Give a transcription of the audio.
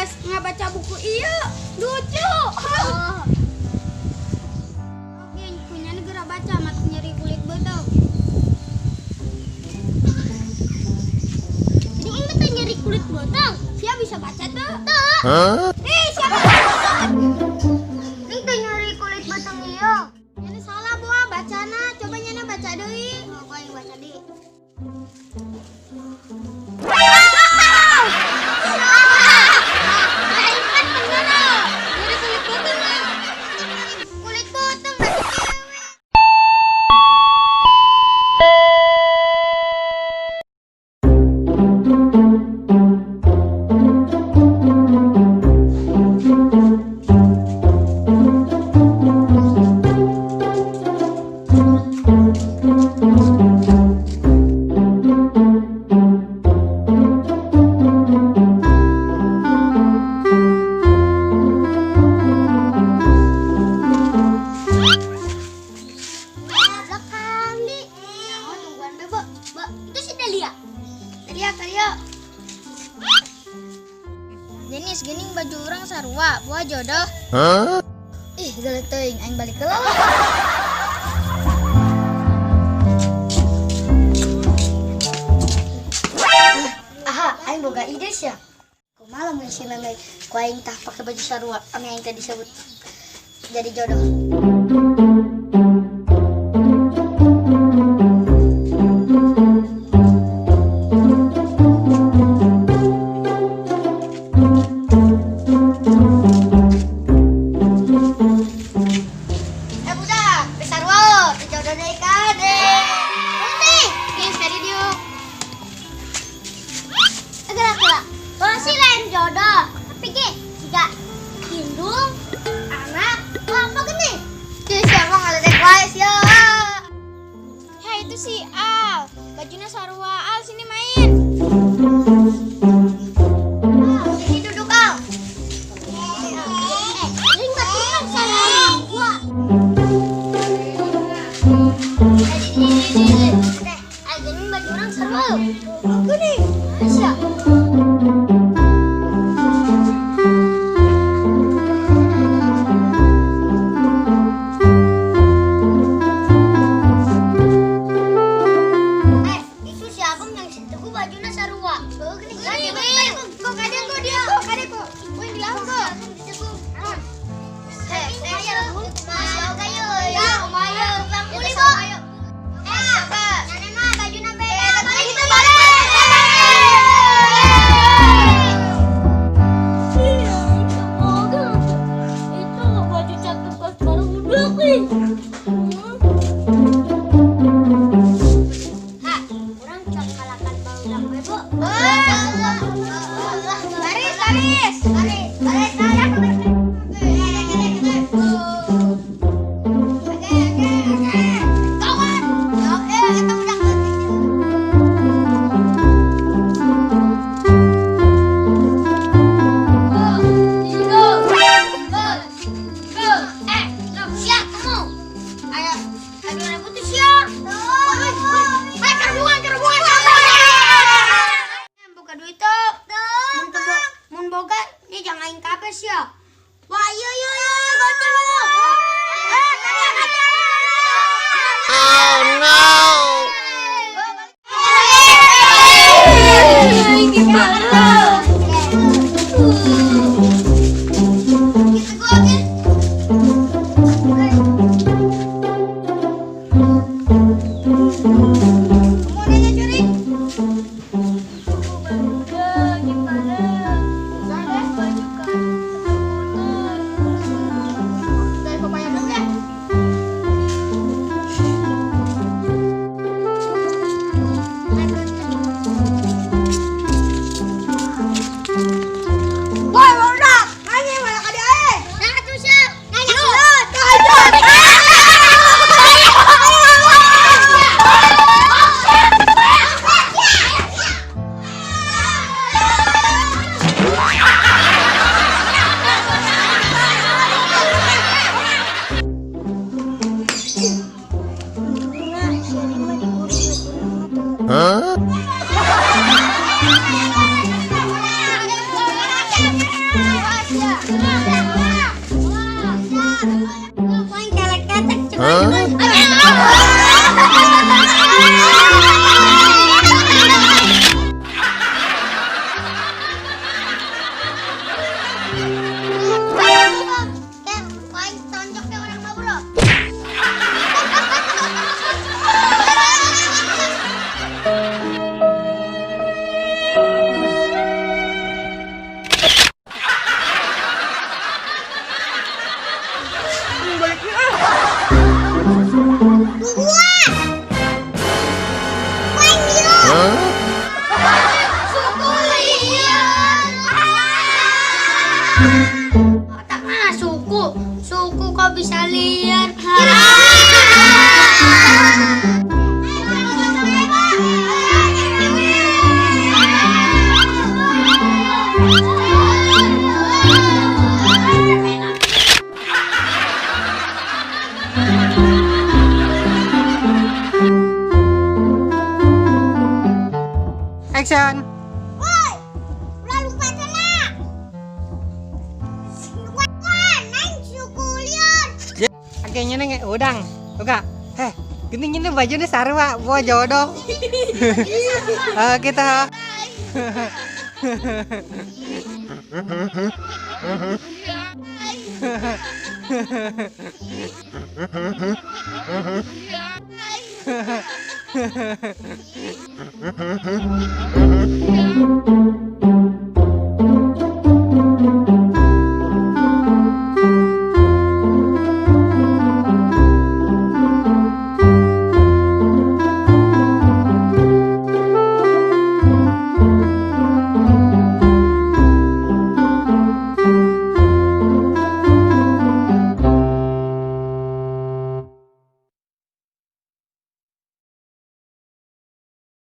pas nggak baca buku iya lucu. Oke, punya negara baca mat nyeri kulit betul. Jadi ini tuh nyeri kulit botol. Siapa bisa baca tuh? Tuh. Siapa? Ini tuh nyeri kulit botol iya. Ini salah buah bacana. Coba nyana baca deui. Oh, gua yang baca di. Kulit botol jenis gening baju orang sarua buah jodoh. Ih geuleuh teuing aing balik heula. Aha aing boga ide sia. Kumaha lamun si meme ku aing tah pake baju sarua anu aing tadi disebut jadi jodoh. Jodoh, tapi ke jika indung anak apa gini? Siapa ngaledek wae sia? Hei itu si Al, bajunya sarua Al sini main. Sini duduk Al. Ring baturan sarua gua. Al gening baju orang sarua. Gini, Asya. Wah, iya, goceng lu. Oh no. Wah, Kuaing kelek-kelek coba Hah? coba. Kuaing tonjoknya orang mau bro. Huh? Otak mana suku? Suku kok bisa lihat? Action. Woi, ulah lupa sana. Wan, naik suku lihat. Akhirnya neng udang. Oke. Gini ini bajunya sarwa, buah jodoh. Kita. Huh?